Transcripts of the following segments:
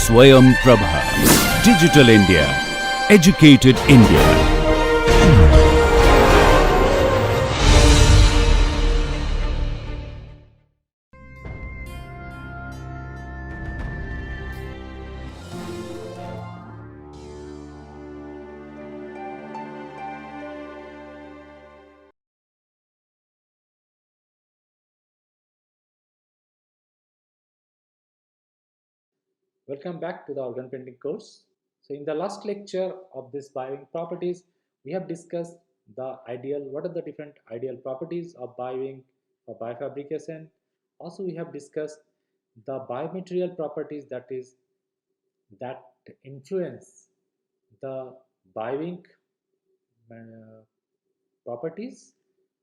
Swayam Prabha. Digital India. Educated India. Welcome back to the organ printing course. So in the last lecture of this Bioink properties, we have discussed what are the different ideal properties of Bioink for biofabrication. Also, we have discussed the biomaterial properties that influence the Bioink uh, properties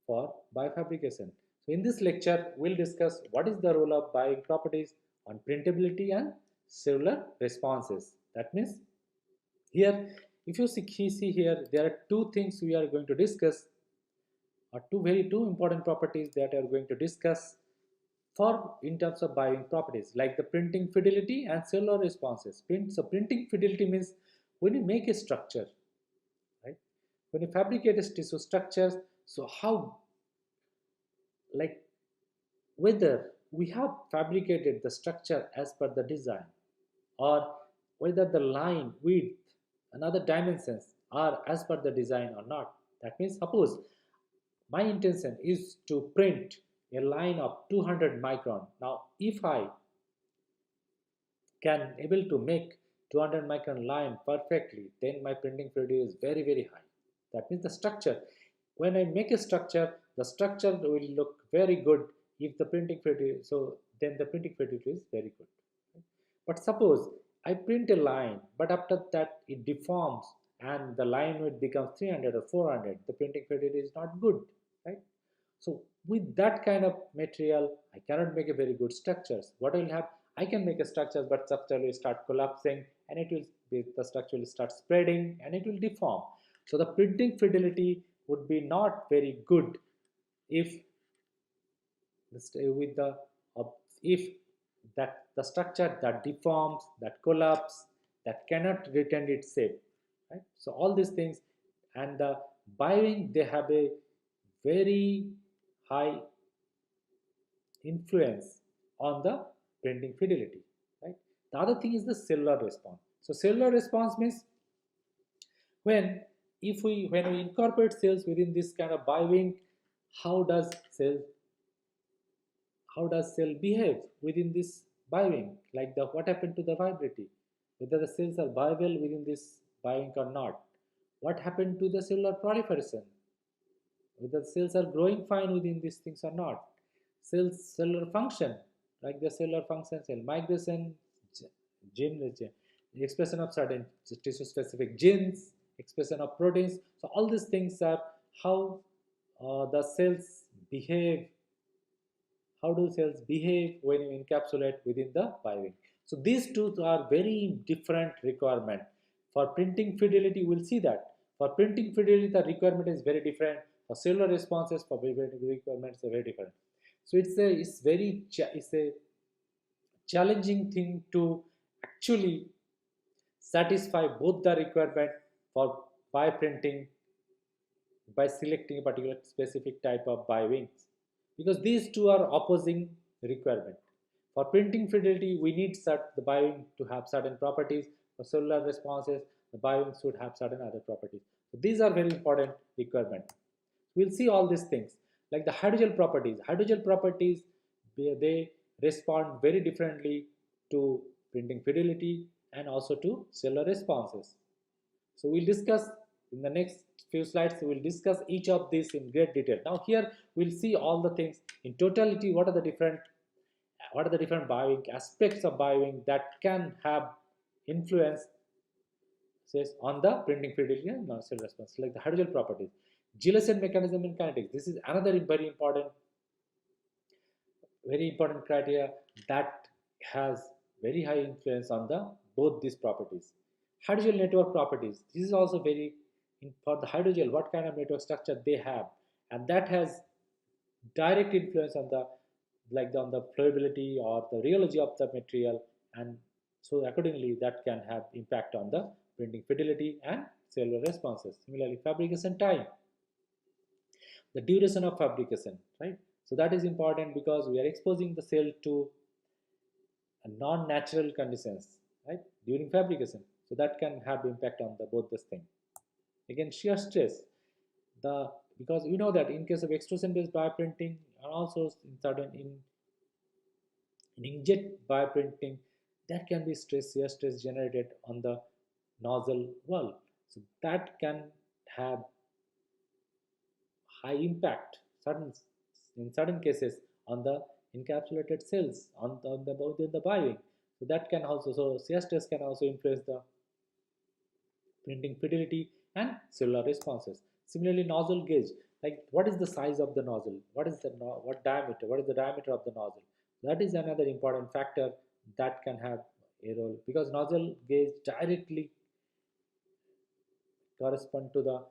for biofabrication. So in this lecture, we'll discuss what is the role of Bioink properties on printability and cellular responses. That means here, if you see here, there are two things we are going to discuss, or two important properties that are going to discuss for in terms of Bioink properties, like the printing fidelity and cellular responses. So printing fidelity means when you make a structure, right? When you fabricate a tissue structures, so how, like, whether we have fabricated the structure as per the design, or whether the line, width and other dimensions are as per the design or not. That means, suppose my intention is to print a line of 200 micron. Now if I can able to make 200 micron line perfectly, then my printing fidelity is very high. That means the structure, when I make a structure, the structure will look very good if the printing fidelity, so then the printing fidelity is very good. But suppose I print a line, but after that it deforms and the line will become 300 or 400, the printing fidelity is not good, right? So with that kind of material, I cannot make a very good structures. What I will have, I can make a structure, but structure will start collapsing and it will be, the structure will start spreading and it will deform. So the printing fidelity would be not very good if with the if that the structure that deforms, that collapse, that cannot retain its shape, right? So all these things, and the Bioink, they have a very high influence on the printing fidelity, right? The other thing is the cellular response. So cellular response means when when we incorporate cells within this kind of Bioink, how does cell how does cell behave within this Bioink? Like the what happened to the viability? Whether the cells are viable within this Bioink or not? What happened to the cellular proliferation? Whether the cells are growing fine within these things or not? Cellular function, like the cellular function, cell migration, gene, the expression of certain tissue specific genes, expression of proteins. So all these things are how the cells behave, how do cells behave when you encapsulate within the Bioink. So these two are very different requirement. For printing fidelity, we'll see that. For printing fidelity, the requirement is very different. For cellular responses, for requirements are very different. So it's a challenging thing to actually satisfy both the requirement for bioprinting by selecting a particular specific type of bioinks, because these two are opposing requirement. For printing fidelity, we need the bioink to have certain properties. For cellular responses, the bioink should have certain other properties. So these are very important requirements. We'll see all these things, like the hydrogel properties. Hydrogel properties, they respond very differently to printing fidelity and also to cellular responses. So we'll discuss in the next few slides. We'll discuss each of these in great detail. Now here we'll see all the things in totality. What are the different Bioink aspects of Bioink that can have influence says on the printing fidelity and non-cell response, like the hydrogel properties, gelation mechanism and kinetics. This is another very important criteria that has very high influence on the both these properties. Hydrogel network properties. This is also very for the hydrogel, what kind of network structure they have, and that has direct influence on the on the flowability or the rheology of the material, and So accordingly, that can have impact on the printing fidelity and cellular responses. Similarly, fabrication time, the duration of fabrication, right? So that is important because we are exposing the cell to non-natural conditions, right, during fabrication. So that can have impact on the both this thing. Again, shear stress, the because we know that in case of extrusion-based bioprinting and also in certain in inkjet bioprinting, there can be shear stress generated on the nozzle wall. So that can have high impact in certain cases on the encapsulated cells within the Bioink. So that can also, so shear stress can also influence the printing fidelity and cellular responses. Similarly, nozzle gauge, like what is the size of the nozzle, what is the what diameter, what is the diameter of the nozzle. That is another important factor that can have a role, because nozzle gauge directly correspond to the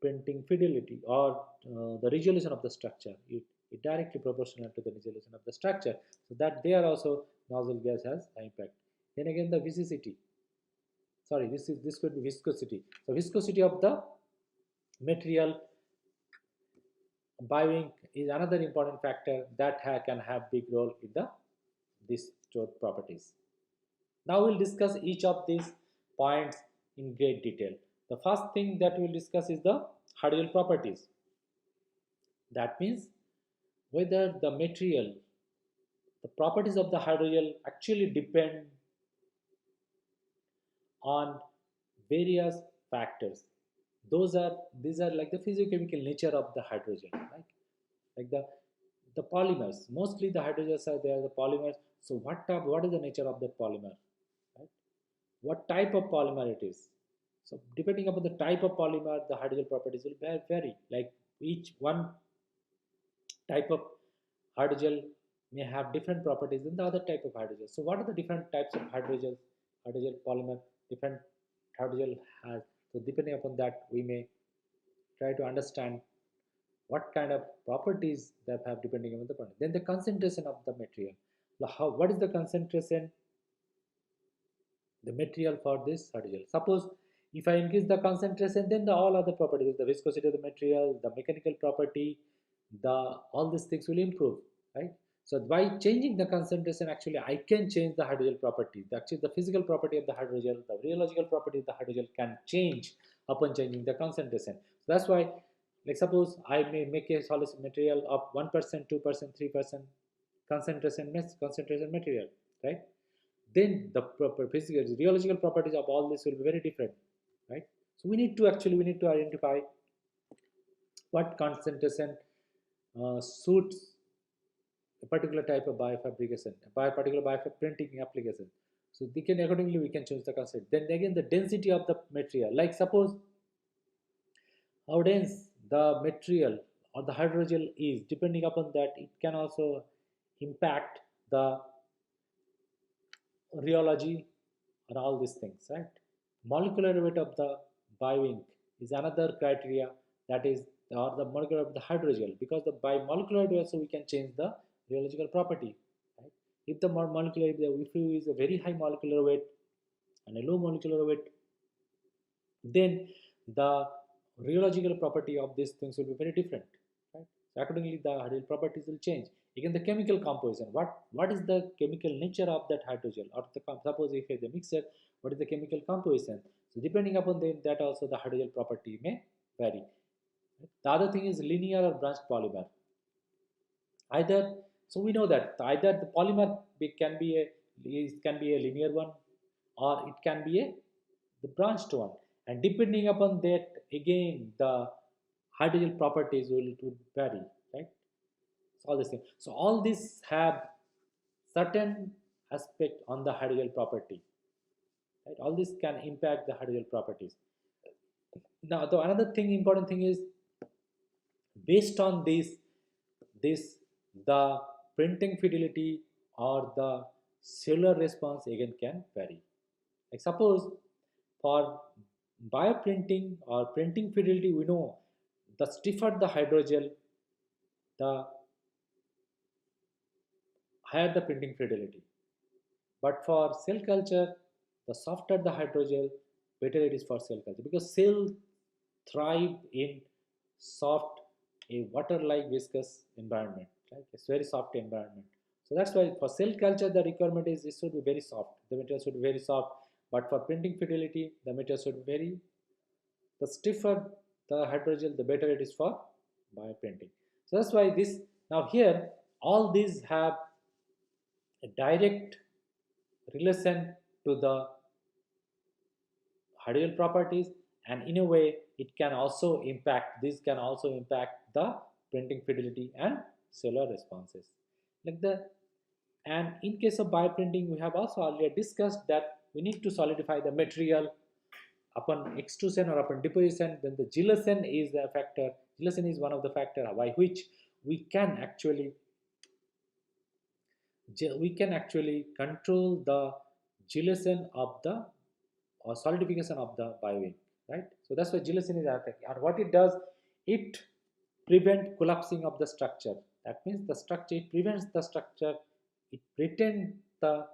printing fidelity or the resolution of the structure. It directly proportional to the resolution of the structure. So that there also nozzle gas has an impact. Then again, the viscosity. Sorry, this could be viscosity. So viscosity of the material Bioink is another important factor that can have big role in the these two properties. Now we'll discuss each of these points in great detail. The first thing that we'll discuss is the hydrogel properties. That means whether the material, the properties of the hydrogel actually depend on various factors. These are like the physiochemical nature of the hydrogel, right? Like the polymers. Mostly the hydrogels are there, the polymers. So what is the nature of that polymer? Right? What type of polymer it is? So depending upon the type of polymer, the hydrogel properties will vary. Like each one type of hydrogel may have different properties than the other type of hydrogel. So what are the different types of hydrogel polymer, different hydrogel has. So depending upon that, we may try to understand what kind of properties that have depending on the point. Then the concentration of the material. What is the concentration, the material for this hydrogel? Suppose if I increase the concentration, then all other properties, the viscosity of the material, the mechanical property, all these things will improve, right? So by changing the concentration, actually I can change the hydrogel property. Actually, the physical property of the hydrogel, the rheological property of the hydrogel can change upon changing the concentration. So that's why, like suppose I may make a solid material of 1%, 2%, 3% concentration material, right? Then the proper physical rheological properties of all this will be very different, right? So we need to identify what concentration suits a particular type of biofabrication, by a particular bioprinting application. So they can accordingly we can change the concept. Then again, the density of the material. Like suppose how dense the material or the hydrogel is, depending upon that, it can also impact the rheology and all these things, right? Molecular weight of the Bioink is another criteria, that is, or the molecular weight of the hydrogel, because by molecular weight also we can change the rheological property, right? If the molecular, if you use a very high molecular weight and a low molecular weight, then the rheological property of these things will be very different, right? So accordingly, the hydrogel properties will change. Again, the chemical composition. What is the chemical nature of that hydrogel, or suppose if it's a mixture, what is the chemical composition? So depending upon that also the hydrogel property may vary. The other thing is linear or branched polymer. Either, so we know that either the polymer can be a linear one, or it can be the branched one, and depending upon that, again the hydrogel properties will vary, right? So all these things. So all these have certain aspect on the hydrogel property, right? All this can impact the hydrogel properties. Now, the another thing, important thing is, based on this the printing fidelity or the cellular response again can vary. Like suppose for bioprinting or printing fidelity, we know the stiffer the hydrogel, the higher the printing fidelity. But for cell culture, the softer the hydrogel, better it is for cell culture, because cell thrive in soft, a water-like viscous environment. Right? It's very soft environment. So that's why for cell culture the requirement is it should be very soft. The material should be very soft. But for printing fidelity, the material should be very, the stiffer the hydrogel, the better it is for bioprinting. So that's why this, now here all these have a direct relation to the hydrogel properties, and in a way it can also impact, this can also impact the printing fidelity and cellular responses like the. And in case of bioprinting, we have also earlier discussed that we need to solidify the material upon extrusion or upon deposition. Then the gelatin is the factor, gelatin is one of the factor by which we can actually control the gelatin of the, or solidification of the bioink, right? So that's why gelatin is attack. And what it does, it prevent collapsing of the structure. That means the structure, it prevents the structure, it retains the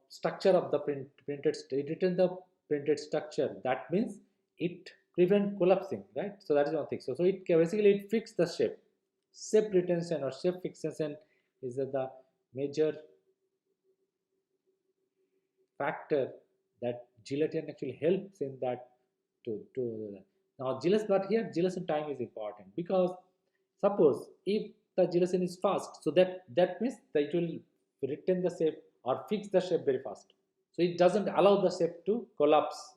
structure of the printed, it retains the printed structure. That means it prevent collapsing, right? So that is one thing. So it basically it fix the shape. Shape retention or shape fixation is the major factor that gelatin actually helps in that to now gelatin. But here gelatin time is important, because suppose if the gelatin is fast, so that means that it will retain the shape or fix the shape very fast, so it doesn't allow the shape to collapse.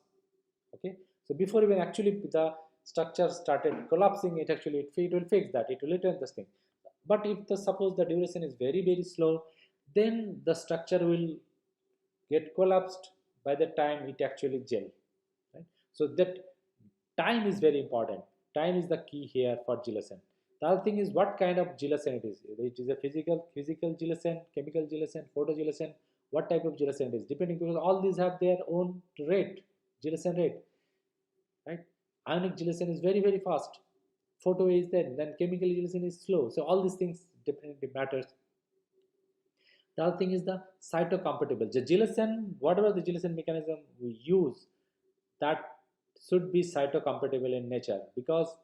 Okay, so before even actually the structure started collapsing, it will fix that, it will retain this thing. But if the suppose the duration is very slow, then the structure will get collapsed by the time it actually gel, right? So that time is very important. Time is the key here for gelatin. The other thing is what kind of gelatin it is. It is a physical gelatin, chemical gelatin, photo gelatin. What type of gelatin it is, depending, because all these have their own rate, gelatin rate, right? Ionic gelatin is very fast. Photo is then chemical gelatin is slow. So all these things definitely matters. The other thing is the cytocompatible. The gelatin, whatever the gelatin mechanism we use, that should be cytocompatible in nature, because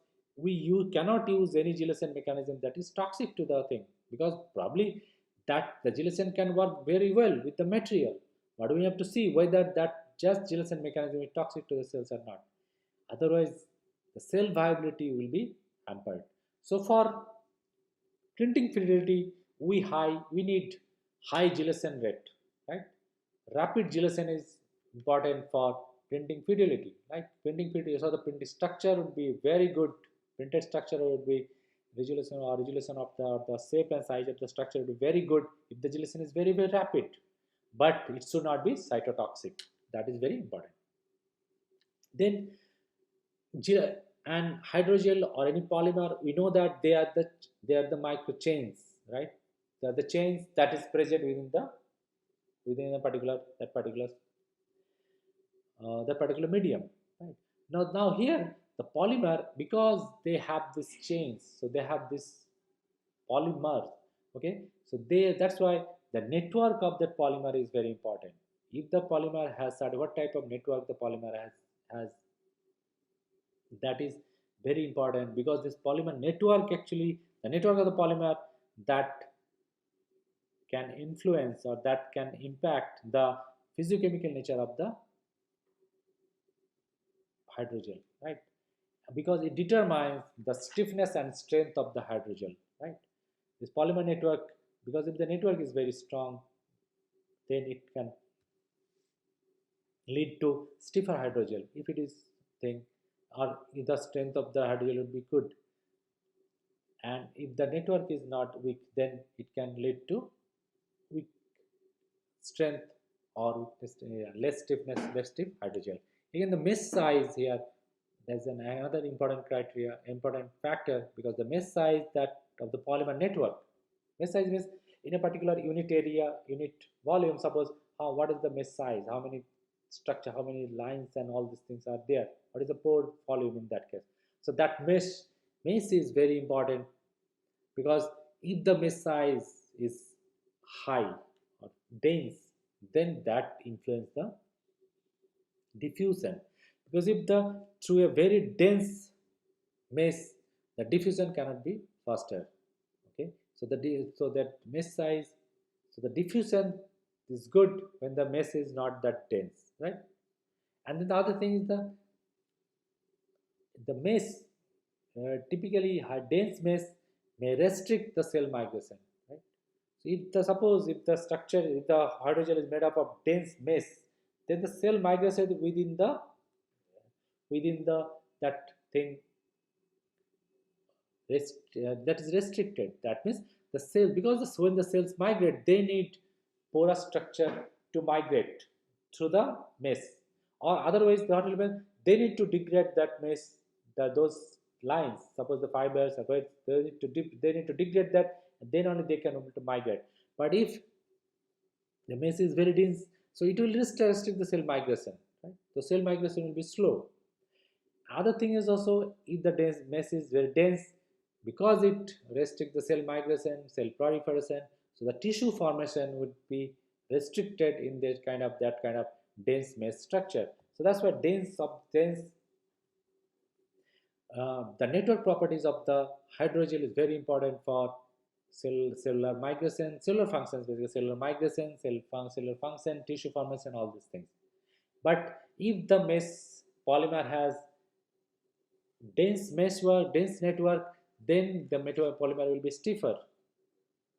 cannot use any gelatin mechanism that is toxic to the thing, because probably that the gelatin can work very well with the material, but we have to see whether that just gelatin mechanism is toxic to the cells or not. Otherwise the cell viability will be hampered. So for printing fidelity, we need high gelatin rate, right? Rapid gelatin is important for printing fidelity, right? Printing fidelity, so the printing structure would be very good. Printed structure would be resolution of the shape and size of the structure would be very good if the gelatin is very rapid, but it should not be cytotoxic. That is very important. Then and hydrogel or any polymer, we know that they are the micro chains, right? They are the chains that is present within a particular medium, right? Now here the polymer, because they have these chains, so they have this polymers. Okay, so that's why the network of that polymer is very important. If the polymer has what type of network the polymer has, that is very important, because this polymer network, actually the network of the polymer, that can influence or that can impact the physiochemical nature of the hydrogel, right? Because it determines the stiffness and strength of the hydrogel, right? This polymer network, because if the network is very strong, then it can lead to stiffer hydrogel. If it is thing, or if the strength of the hydrogel would be good, and if the network is not weak, then it can lead to weak strength or weakness, less stiffness, less stiff hydrogel. Again, the mesh size here, there's another important factor, because the mesh size that of the polymer network, mesh size means in a particular unit area, unit volume, suppose what is the mesh size, how many structure, how many lines and all these things are there, what is the pore volume in that case. So that mesh is very important, because if the mesh size is high or dense, then that influence the diffusion. Because if the through a very dense mesh, the diffusion cannot be faster. Okay, so so that mesh size, so the diffusion is good when the mesh is not that dense, right? And then the other thing is the mesh, typically dense mesh may restrict the cell migration, right? So if the suppose if the structure, if the hydrogel is made up of dense mesh, then the cell migration within the that thing that is restricted. That means the cell, because when the cells migrate, they need porous structure to migrate through the mesh, or otherwise the what will happen, they need to degrade that mesh, those lines, suppose the fibers are going, they need to degrade that, and then only they can able to migrate. But if the mesh is very dense, so it will restrict the cell migration, right? The cell migration will be slow. Other thing is also, if the mesh is very dense, because it restricts the cell migration, cell proliferation, so the tissue formation would be restricted in that kind of dense mesh structure. So that's why the network properties of the hydrogel is very important for cellular migration, cellular functions, basically cellular migration, cellular function, tissue formation, all these things. But if the mesh polymer has dense network, then the polymer will be stiffer.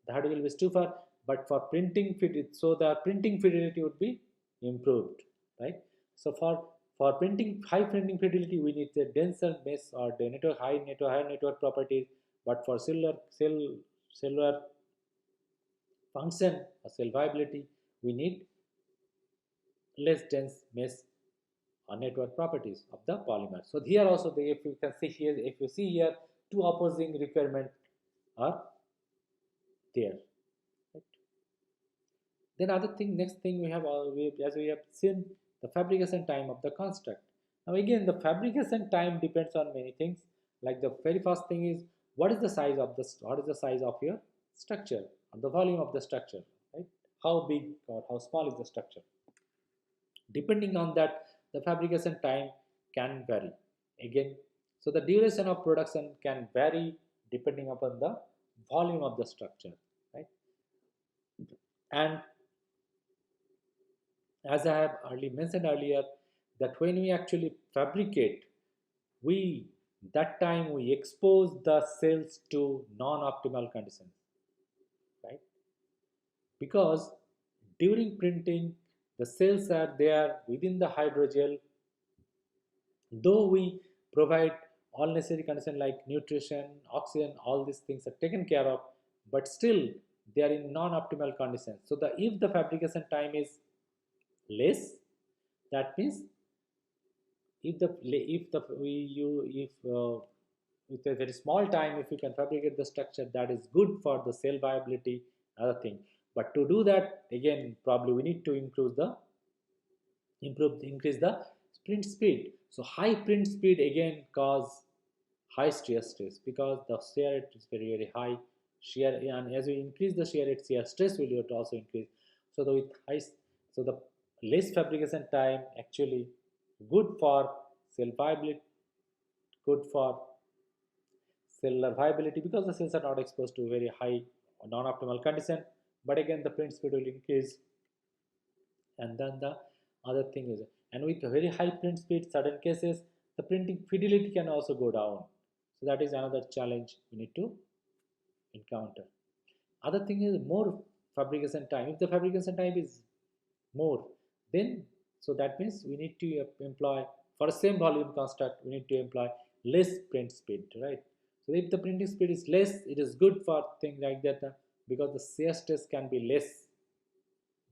The hydrogel will be stiffer, but for printing fit, so the printing fidelity would be improved, right? So for printing high printing fidelity, we need the denser mesh or the high network properties. But for cellular function or cell viability, we need less dense mesh or network properties of the polymer. So here also, if you can see here, if you see here, two opposing requirements are there. Right? Then other thing, next thing we have, as we have seen, the fabrication time of the construct. Now again, the fabrication time depends on many things. Like the very first thing is, what is the size of your structure, or the volume of the structure, right? How big or how small is the structure? Depending on that, the fabrication time can vary. Again, so the duration of production can vary depending upon the volume of the structure, right? And as I have already mentioned earlier, that when we actually fabricate, we that time we expose the cells to non-optimal conditions, right? Because during printing, the cells are there within the hydrogel, though we provide all necessary conditions like nutrition, oxygen, all these things are taken care of, but still they are in non-optimal conditions. So if the fabrication time is less, that means if the if the we you if with a very small time, if you can fabricate the structure, that is good for the cell viability, other thing. But to do that, again, probably we need to increase the print speed. So high print speed again cause high shear stress, because the shear rate is very high shear, and as we increase the shear rate, shear stress will also increase. So the less fabrication time actually good for cell viability, good for cellular viability, because the cells are not exposed to very high non-optimal condition. But again, the print speed will increase. And then the other thing is, and with a very high print speed, certain cases the printing fidelity can also go down. So that is another challenge we need to encounter. Other thing is more fabrication time. If the fabrication time is more, then so that means we need to employ, for the same volume construct, we need to employ less print speed, right? So if the printing speed is less, it is good for things like that, because the shear stress can be less,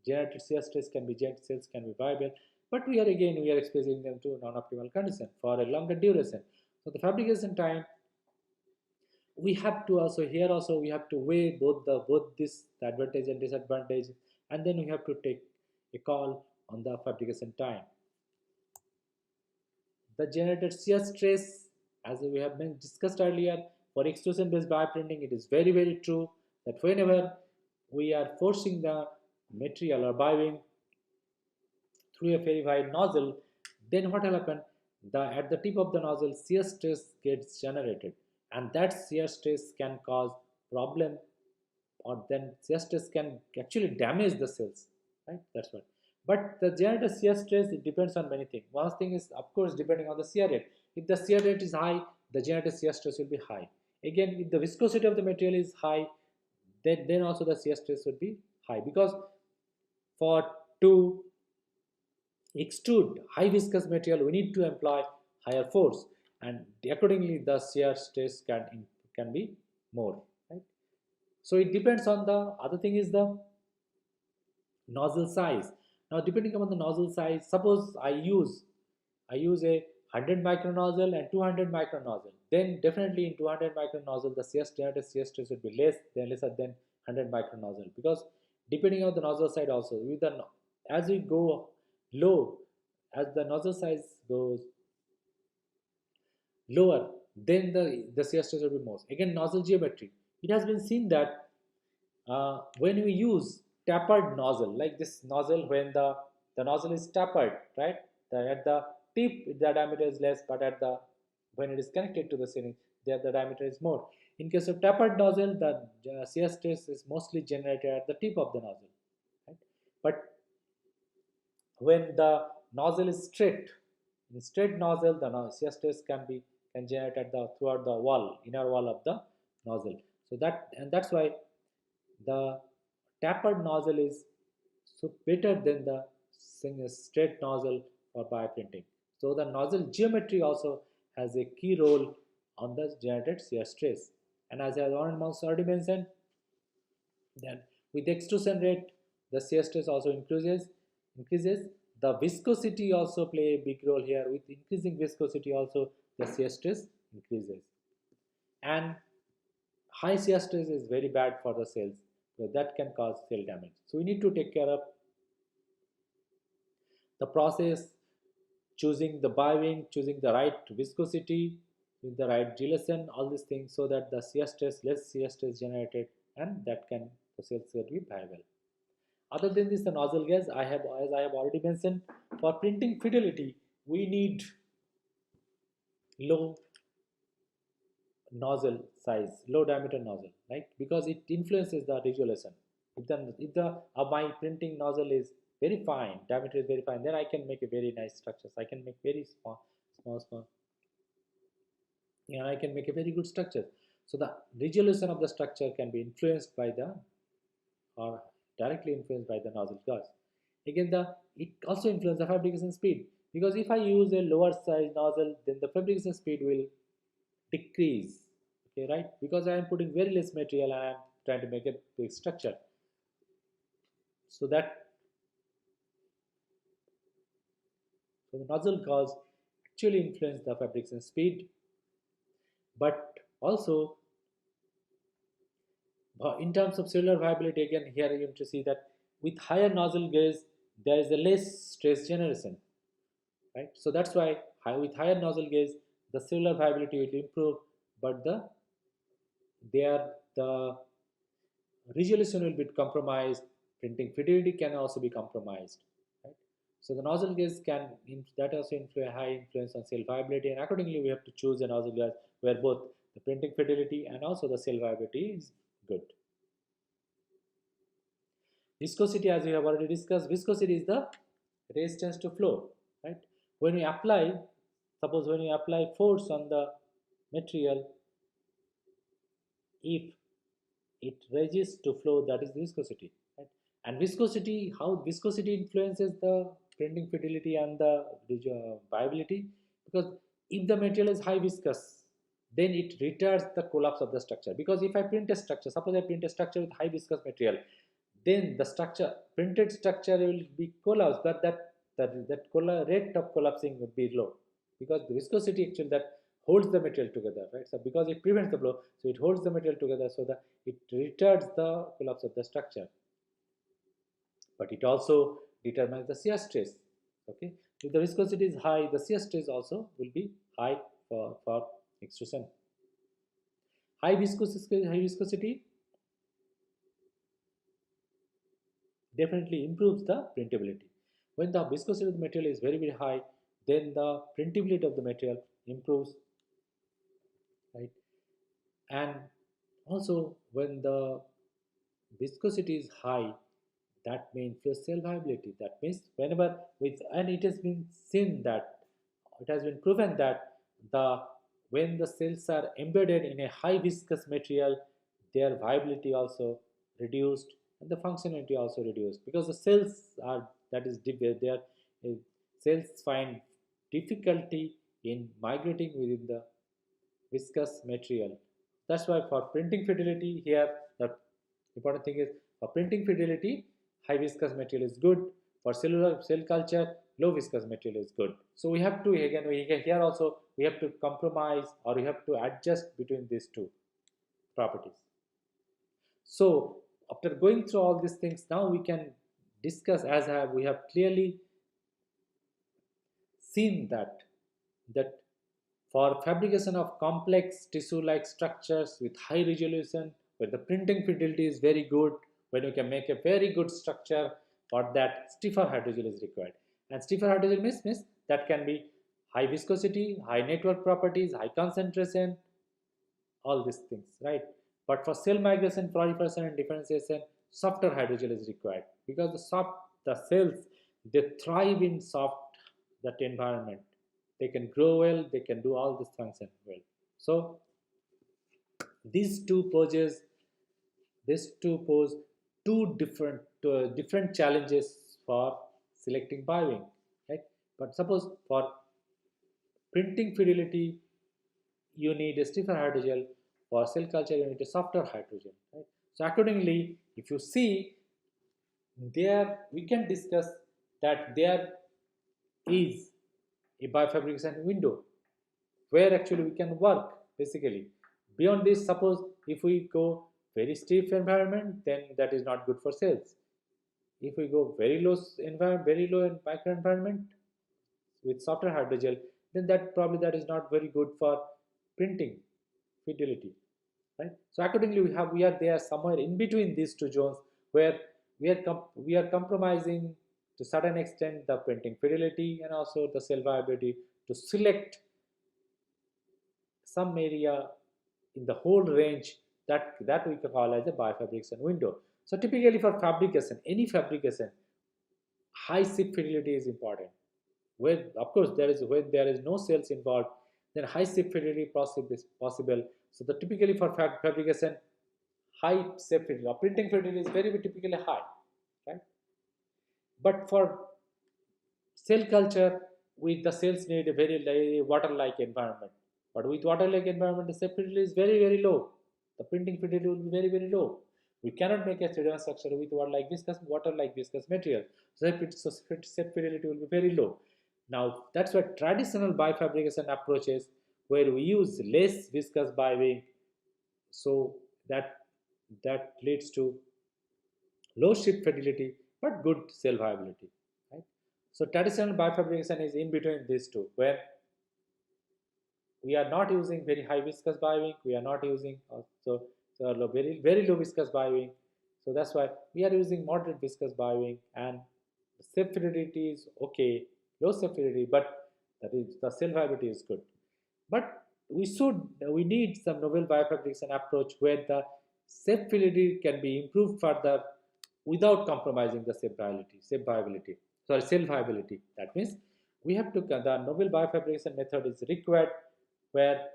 generated shear stress can be, cells can be viable. But we are exposing them to non-optimal condition for a longer duration. So the fabrication time, we have to also here also we have to weigh both this, the advantage and disadvantage, and then we have to take a call on the fabrication time. The generated shear stress, as we have discussed earlier, for extrusion based bioprinting, it is very true that whenever we are forcing the material or Bioink through a very wide nozzle, then what will happen? At the tip of the nozzle, shear stress gets generated, and that shear stress can cause problem, or then shear stress can actually damage the cells, right? That's what. But the generated shear stress, it depends on many things. One thing is, of course, depending on the shear rate. If the shear rate is high, the generated shear stress will be high. Again, if the viscosity of the material is high, then also the shear stress would be high, because for to extrude high viscous material, we need to employ higher force, and accordingly the shear stress can be more, right? So it depends on the other thing is the nozzle size. Now depending upon the nozzle size, suppose I use a 100 micron nozzle and 200 micron nozzle, then definitely in 200 micron nozzle the generated shear stress would be lesser than 100 micron nozzle, because depending on the nozzle size also, with the as we go low, as the nozzle size goes lower, then the shear stress will be more. Again, nozzle geometry. It has been seen that when we use tapered nozzle, like this nozzle, when the nozzle is tapered, right? At the tip, the diameter is less, but at the when it is connected to the ceiling, there the diameter is more. In case of tapered nozzle, the shear stress is mostly generated at the tip of the nozzle, right? But when the nozzle is straight, in straight nozzle, the shear stress can generate at the throughout the inner wall of the nozzle. So that's why the tapered nozzle is so better than the straight nozzle for bioprinting. So the nozzle geometry also has a key role on the generated shear stress. And as I already mentioned, then with extrusion rate, the shear stress also increases. The viscosity also play a big role here. With increasing viscosity also, the shear stress increases. And high shear stress is very bad for the cells, so that can cause cell damage. So we need to take care of the process, choosing the Bioink, choosing the right viscosity, with the right dilation, all these things, so that the less shear stress generated, and that can the cells will be viable. Other than this, the nozzle gas, as I have already mentioned, for printing fidelity, we need low nozzle size, low diameter nozzle, right? Because it influences the resolution. If my printing nozzle is very fine, diameter is very fine, then I can make a very nice structures. I can make very small, and I can make a very good structure. So the resolution of the structure can be influenced by the or directly influenced by the nozzle gas. Again, it also influences the fabrication speed, because if I use a lower size nozzle, then the fabrication speed will decrease. Okay, right? Because I am putting very less material and I am trying to make a big structure. So the nozzle gauge actually influence the fabrication speed, but also in terms of cellular viability, again here you have to see that with higher nozzle gauge there is a less stress generation, right? So that's why with higher nozzle gauge the cellular viability will improve, but the resolution will be compromised, printing fidelity can also be compromised, right? So the nozzle gauge that also high influence on cell viability, and accordingly we have to choose a nozzle gauge where both the printing fidelity and also the cell viability is good. Viscosity, as we have already discussed, viscosity is the resistance to flow, right? When we apply, suppose when we apply force on the material, if it resists to flow, that is viscosity, right? And viscosity, how viscosity influences the printing fidelity and the viability, because if the material is high viscous, then it retards the collapse of the structure. Because if I print a structure, suppose I print a structure with high viscous material, then the printed structure will be collapsed, but that rate of collapsing would be low, because the viscosity actually that holds the material together, right? So because it prevents the flow, so it holds the material together, so that it retards the collapse of the structure. But it also determines the shear stress. Okay, if the viscosity is high, the shear stress also will be high for extrusion. High viscosity definitely improves the printability. When the viscosity of the material is very high, then the printability of the material improves, right? And also when the viscosity is high, that means your cell viability. That means whenever with, and it has been seen that it has been proven that the when the cells are embedded in a high viscous material, their viability also reduced and the functionality also reduced, because the cells are, that is their cells find difficulty in migrating within the viscous material. That's why for printing fidelity here, the important thing is for printing fidelity, high viscous material is good. For cellular cell culture, low viscous material is good. So we have to, again, here also we have to compromise or we have to adjust between these two properties. So after going through all these things, now we can discuss, as we have clearly seen that for fabrication of complex tissue-like structures with high resolution, where the printing fidelity is very good, when you can make a very good structure, for that stiffer hydrogel is required. And stiffer hydrogel means that can be high viscosity, high network properties, high concentration, all these things, right? But for cell migration, proliferation, and differentiation, softer hydrogel is required, because the cells, they thrive in soft that environment. They can grow well, they can do all this function well. So these two poses these two pose two different challenges for selecting Bioink, right? But suppose for printing fidelity, you need a stiffer hydrogel. For cell culture, you need a softer hydrogel, right? So accordingly, if you see there, we can discuss that there is a biofabrication window where actually we can work basically. Beyond this, suppose if we go very stiff environment, then that is not good for cells. If we go very low environment, very low in micro environment with softer hydrogel, then that is not very good for printing fidelity, right? So accordingly, we are there somewhere in between these two zones, where we are compromising to certain extent the printing fidelity and also the cell viability, to select some area in the whole range that we can call as a biofabrication window. So typically for fabrication, any fabrication, high ship fidelity is important. When of course when there is no cells involved, then high ship fidelity is possible. So the typically for fabrication, high ship fidelity or printing fidelity is very typically high, right? But for cell culture, with the cells need a very water-like environment. But with water-like environment, the ship fidelity is very low. The printing fidelity will be very low. We cannot make a 3D structure with water-like viscous material. So ship fidelity will be very low. Now that's why traditional biofabrication approaches, where we use less viscous bioink, so that leads to low ship fidelity but good cell viability, right? So traditional biofabrication is in between these two, where we are not using very high viscous bioink, we are not using very low viscous bioink. So that's why we are using moderate viscous bioink, and the shape fidelity is okay, low shape fidelity, but that is the cell viability is good. But we need some novel biofabrication approach where the shape fidelity can be improved further without compromising the cell viability. That means we have to, the novel biofabrication method is required, where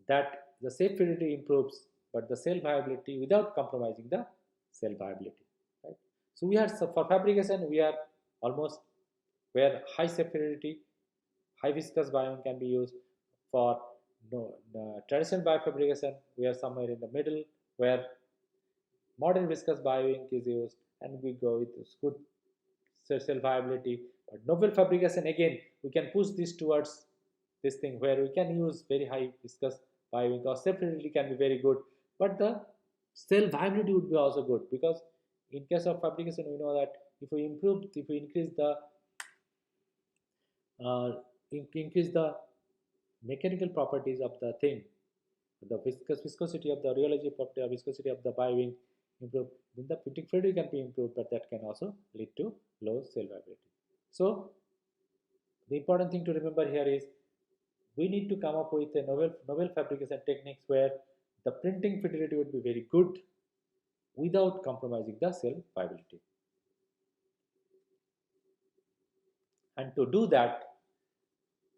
that the shape fidelity improves but the cell viability without compromising the cell viability, right? So we are, so for fabrication we are almost where high shape fidelity, high viscous bioink can be used. For no, the traditional biofabrication, we are somewhere in the middle, where modern viscous bioink is used, and we go with this good cell viability. But novel fabrication, again, we can push this towards this thing where we can use very high viscous bioink, or separately can be very good, but the cell viability would be also good, because in case of fabrication, we know that if we increase uh, the mechanical properties of the thing, the viscosity of the rheology property or viscosity of the bioink, improve, then the printing fidelity can be improved, but that can also lead to low cell viability. So the important thing to remember here is we need to come up with a novel fabrication techniques where the printing fidelity would be very good without compromising the cell viability. And to do that,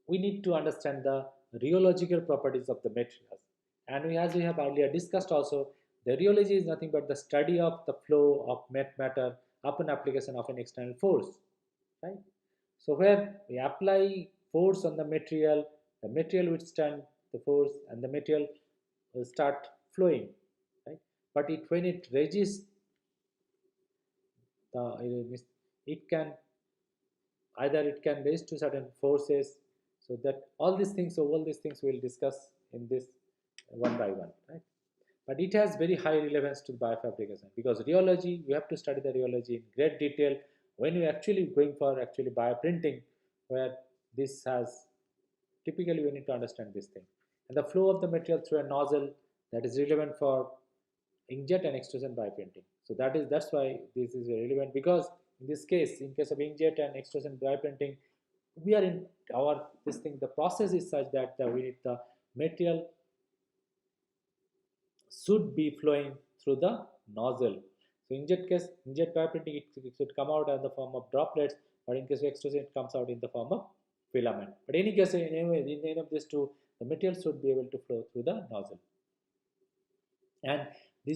we need to understand the rheological properties of the materials. And as we have earlier discussed also, the rheology is nothing but the study of the flow of matter upon application of an external force, right? So where we apply force on the material withstand the force and the material will start flowing, right? But when it resists it can either it can resist to certain forces. So that all these things we'll discuss in this one by one, right? But it has very high relevance to biofabrication, because rheology, you have to study the rheology in great detail when you actually going for actually bioprinting, where this has typically we need to understand this thing. And the flow of the material through a nozzle, that is relevant for inkjet and extrusion bioprinting. So that's why this is very relevant, because in this case, in case of inkjet and extrusion bioprinting, we are in our this thing. The process is such that we need the material should be flowing through the nozzle. So in that case, inkjet bioprinting, it should come out in the form of droplets, or in case of extrusion, it comes out in the form of filament. But in any case, anyway, in any of these two, the material should be able to flow through the nozzle. And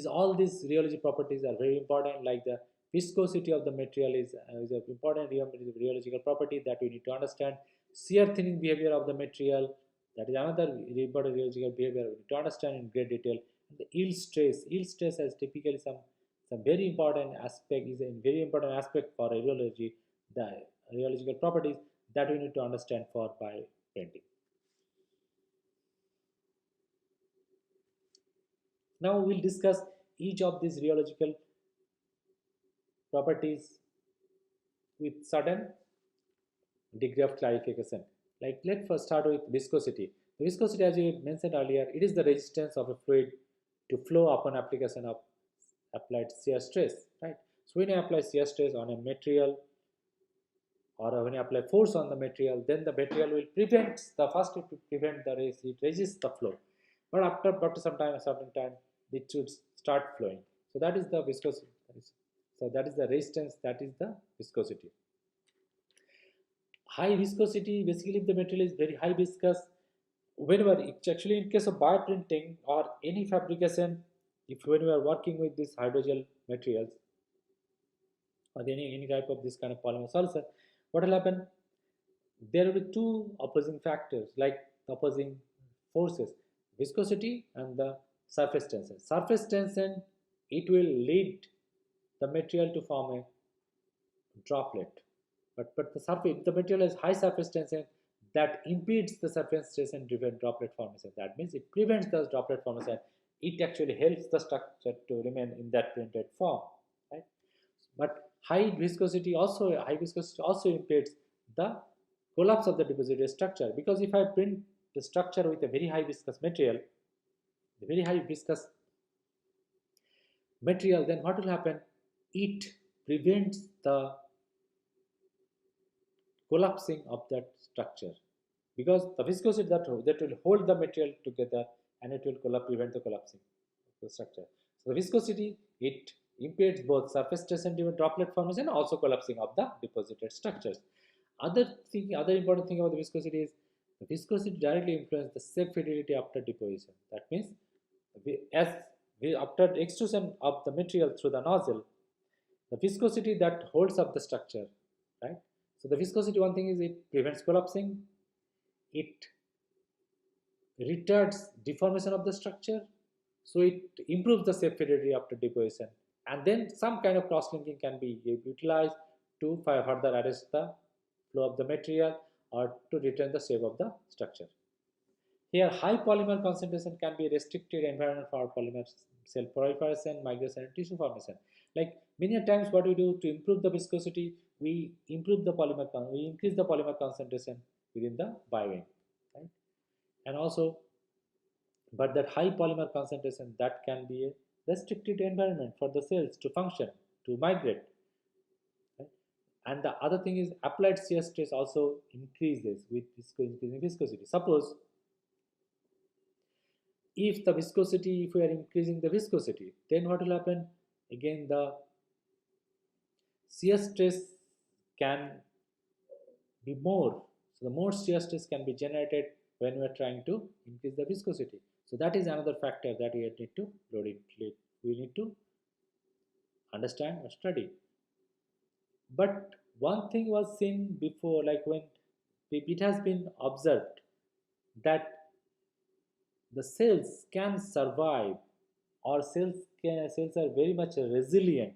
all these rheology properties are very important, like the viscosity of the material is an important rheological property that we need to understand. Shear thinning behavior of the material, that is another important rheological behavior we need to understand in great detail. And the yield stress has typically some very important aspect, is a very important aspect for rheology, the rheological properties that we need to understand for biopainting. Now we'll discuss each of these rheological properties with certain degree of clarification. Like, let's first start with viscosity. The viscosity, as we mentioned earlier, it is the resistance of a fluid to flow upon application of applied shear stress, right? So when you apply shear stress on a material, or when you apply force on the material, then the material will prevent the first to prevent the race, it resists the flow. But after some time, a certain time, it should start flowing. So that is the viscosity. So that is the resistance, that is the viscosity. High viscosity, basically if the material is very high viscous, whenever it's actually in case of bioprinting or any fabrication, if when you are working with these hydrogel materials or any type of this kind of polymer solution, what will happen? There will be two opposing factors, like opposing forces, viscosity and the surface tension. Surface tension, it will lead the material to form a droplet. But the surface, the material has high surface tension, that impedes the surface tension driven droplet formation. That means it prevents the droplet formation. It actually helps the structure to remain in that printed form, right? But high viscosity also impedes the collapse of the deposited structure, because if I print the structure with a very high viscous material, then what will happen? It prevents the collapsing of that structure, because the viscosity that will hold the material together, and it will prevent the collapsing of the structure. So the viscosity, it impedes both surface tension driven droplet formation and also collapsing of the deposited structures. Other important thing about the viscosity is the viscosity directly influences the shape fidelity after deposition. That means after extrusion of the material through the nozzle, the viscosity that holds up the structure, right? So the viscosity, one thing is it prevents collapsing, it retards deformation of the structure, so it improves the shape fidelity after deposition, and then some kind of cross-linking can be utilized to further arrest the flow of the material or to retain the shape of the structure. Here, high polymer concentration can be a restricted environment for polymer cell proliferation, migration, and tissue formation. Like many times, what we do to improve the viscosity, we increase the polymer concentration within the Bioink, right? And also, but that high polymer concentration, that can be a restricted environment for the cells to function, to migrate. Right? And the other thing is applied shear stress also increases with increasing viscosity. Suppose if the viscosity, if we are increasing the viscosity, then what will happen? Again, the shear stress can be more. So the more shear stress can be generated when we are trying to increase the viscosity. So that is another factor that we need to load in. We need to understand or study. But one thing was seen before, like when it has been observed that the cells can survive, or cells are very much resilient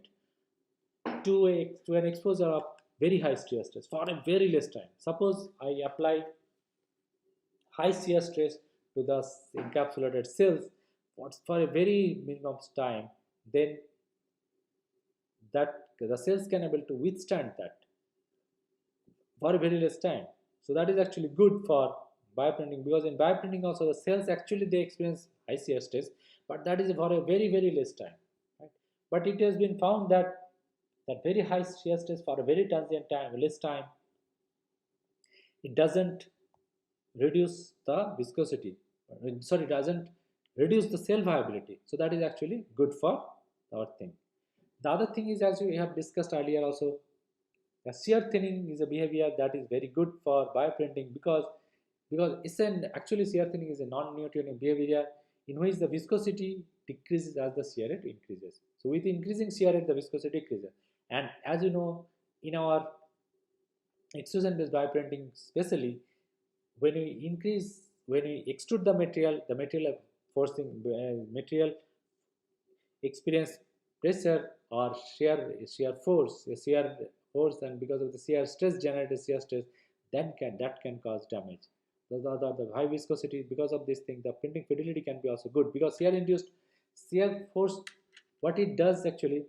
to an exposure of very high shear stress for a very less time. Suppose I apply high shear stress to the encapsulated cells for a very minimum time, then that the cells can able to withstand that for a very less time. So that is actually good for bioprinting, because in bioprinting also the cells actually they experience high shear stress, but that is for a very less time. Right? But it has been found that very high shear stress for a very transient time, less time, it doesn't reduce the viscosity. Sorry, it doesn't reduce the cell viability. So that is actually good for our thing. The other thing is, as we have discussed earlier also, the shear thinning is a behavior that is very good for bioprinting, because it's actually shear thinning is a non-Newtonian behavior in which the viscosity decreases as the shear rate increases. So with increasing shear rate, the viscosity decreases. And as you know, in our extrusion-based bioprinting, especially when we extrude the material material experience pressure or shear force, and because of the shear stress generated shear stress, then that can cause damage. The high viscosity, because of this thing, the printing fidelity can be also good, because shear induced shear force, what it does actually,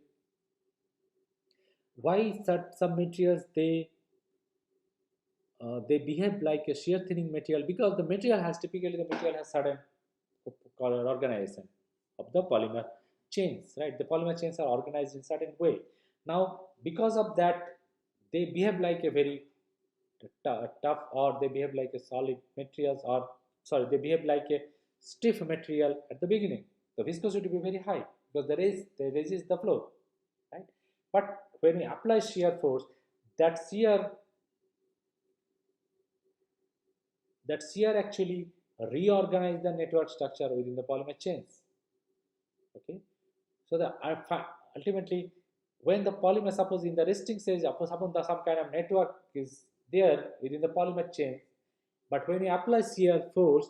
why some materials they behave like a shear thinning material, because the material has certain organization of the polymer chains, right? The polymer chains are organized in certain way. Now because of that, they behave like a very tough, or they behave like a solid materials, or sorry, they behave like a stiff material at the beginning. The viscosity will be very high because they resist the flow, right? But when we apply shear force, that shear actually reorganize the network structure within the polymer chains. Okay, so the ultimately, when the polymer, suppose in the resting stage, suppose some kind of network is there within the polymer chain, but when you apply shear force,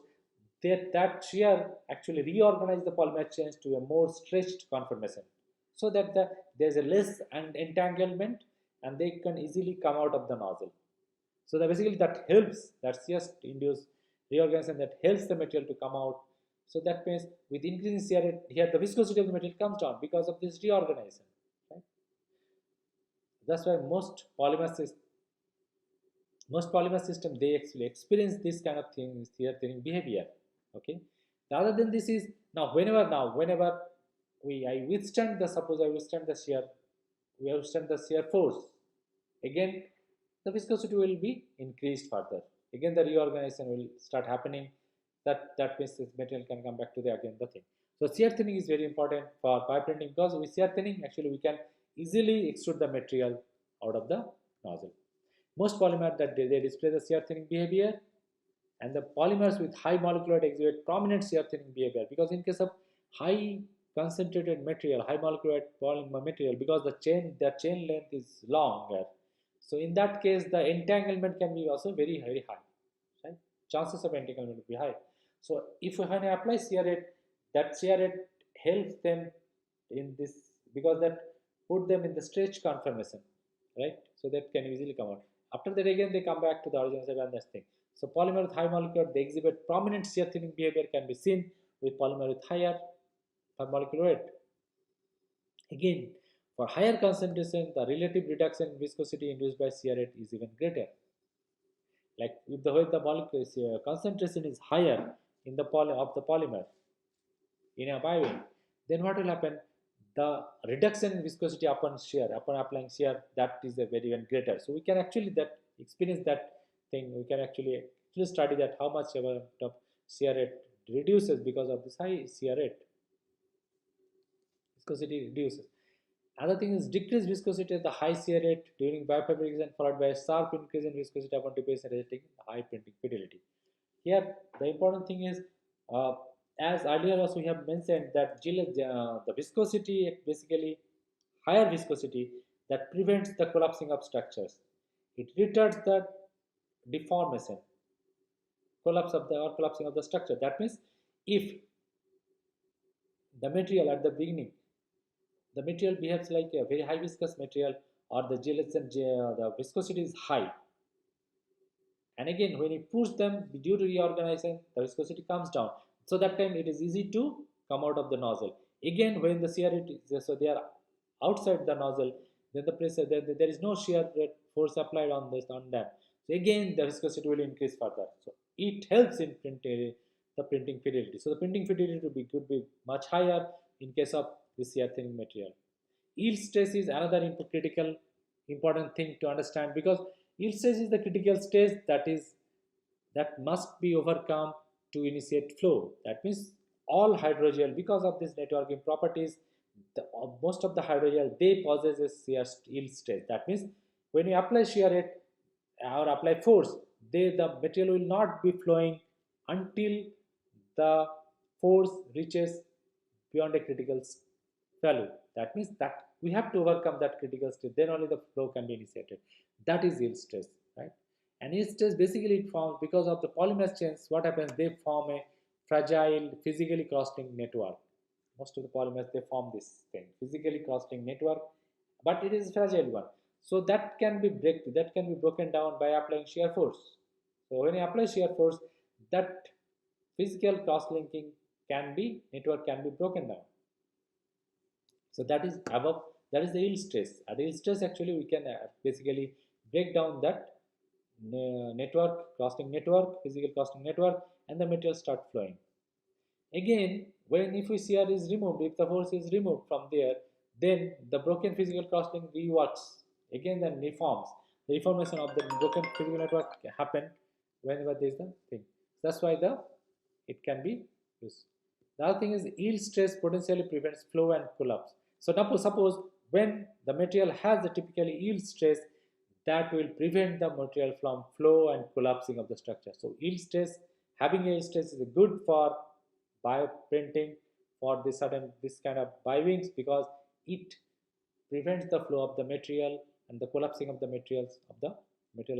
that shear actually reorganize the polymer chains to a more stretched conformation, so that there's a less entanglement and they can easily come out of the nozzle. So that basically that helps, that's just induce reorganization that helps the material to come out. So that means with increasing shear rate, here the viscosity of the material comes down because of this reorganization. Right? That's why most polymer system they actually experience this kind of thing, shear thinning behavior. Okay. The other than this is, whenever I withstand the, suppose I withstand the shear, we withstand the shear force, again the viscosity will be increased further. Again the reorganization will start happening. That means this material can come back to the thing. So shear thinning is very important for bioprinting, because with shear thinning actually we can easily extrude the material out of the nozzle. Most polymers that they display the shear thinning behavior, and the polymers with high molecular weight exhibit prominent shear thinning behavior, because in case of high concentrated material, high molecular weight polymer material, because their chain length is longer, so in that case the entanglement can be also very high, right? Chances of entanglement will be high. So if when I apply shear rate, that shear rate helps them in this, because that put them in the stretch conformation, right? So that can easily come out. After that again they come back to the original shape and that thing. So polymer with high molecular, they exhibit prominent shear thinning behavior can be seen with polymer with higher molecular weight. Again, for higher concentration, the relative reduction in viscosity induced by shear rate is even greater. Like if the molecular concentration is higher in the polymer in a Bioink, then what will happen? The reduction in viscosity upon shear, upon applying shear, that is a very even greater. So we can actually that experience that thing. We can actually study that how much amount of shear rate reduces because of this high shear rate. Viscosity reduces. Another thing is decreased viscosity at the high shear rate during biofabrication, followed by a sharp increase in viscosity upon deposition, resulting in high printing fidelity. Here, the important thing is, uh, as earlier also we have mentioned that the viscosity, basically higher viscosity, that prevents the collapsing of structures. It retards the deformation, collapsing of the structure. That means if the material at the beginning, the material behaves like a very high viscous material, or the gelatin, the viscosity is high, and again when you push them due to reorganization, the viscosity comes down, so that time it is easy to come out of the nozzle. Again when the shear rate is, so they are outside the nozzle, then the pressure, there is no shear rate force applied on them, so again the viscosity will increase further. So it helps in the printing fidelity. So the printing fidelity could be much higher in case of this shear thinning material. Yield stress is another critical important thing to understand, because yield stress is the critical stage that must be overcome to initiate flow. That means all hydrogel, because of these networking properties, most of the hydrogel, they possess a shear yield stress. That means when you apply shear rate or apply force, the material will not be flowing until the force reaches beyond a critical value. That means that we have to overcome that critical state, then only the flow can be initiated. That is yield stress, right? And yield stress basically it forms because of the polymer chains. What happens? They form a fragile physically cross-linked network. Most of the polymers, they form this thing, physically cross-linked network, but it is a fragile one. So that can be broken down by applying shear force. So when you apply shear force, that physical cross-linking network can be broken down. So that is above, that is the yield stress. At the yield stress, actually we can basically break down that network, crossing network, physical crossing network, and the material start flowing. Again, when if we shear is removed, if the force is removed from there, then the broken physical crossing reworks. Again, then reforms. The reformation of the broken physical network happen whenever there is the thing. That's why it can be used. The other thing is yield stress potentially prevents flow and collapse. So now suppose when the material has a typically yield stress, that will prevent the material from flow and collapsing of the structure. So yield stress, having a yield stress is good for bioprinting, for this kind of bioinks, because it prevents the flow of the material, and the collapsing of the material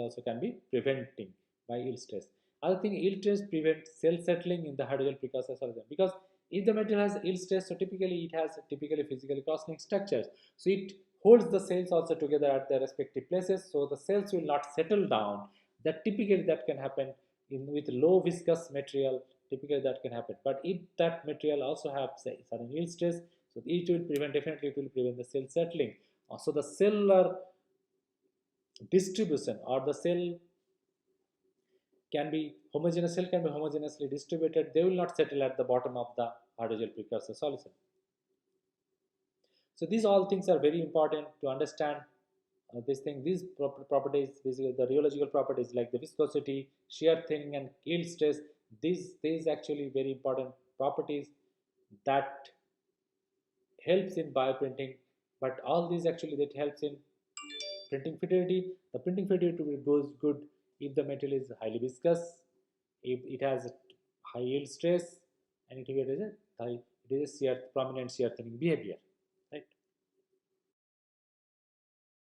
also can be preventing by yield stress. Other thing, yield stress prevents cell settling in the hydrogel precursor solution, because if the material has yield stress, so typically it has physically cross-linked structures, so it holds the cells also together at their respective places, so the cells will not settle down. That typically that can happen with low viscous material. Typically that can happen, but if that material also has certain yield stress, so it will prevent, definitely it will prevent the cell settling. So the cellular distribution, or the cell can be homogeneously distributed. They will not settle at the bottom of the hydrogel precursor solution. So these all things are very important to understand. These properties, basically the rheological properties like the viscosity, shear thinning, and yield stress. These actually very important properties that helps in bioprinting. But all these actually that helps in printing fidelity. The printing fidelity goes good if the material is highly viscous, if it has high yield stress, and it is a prominent shear thinning behavior.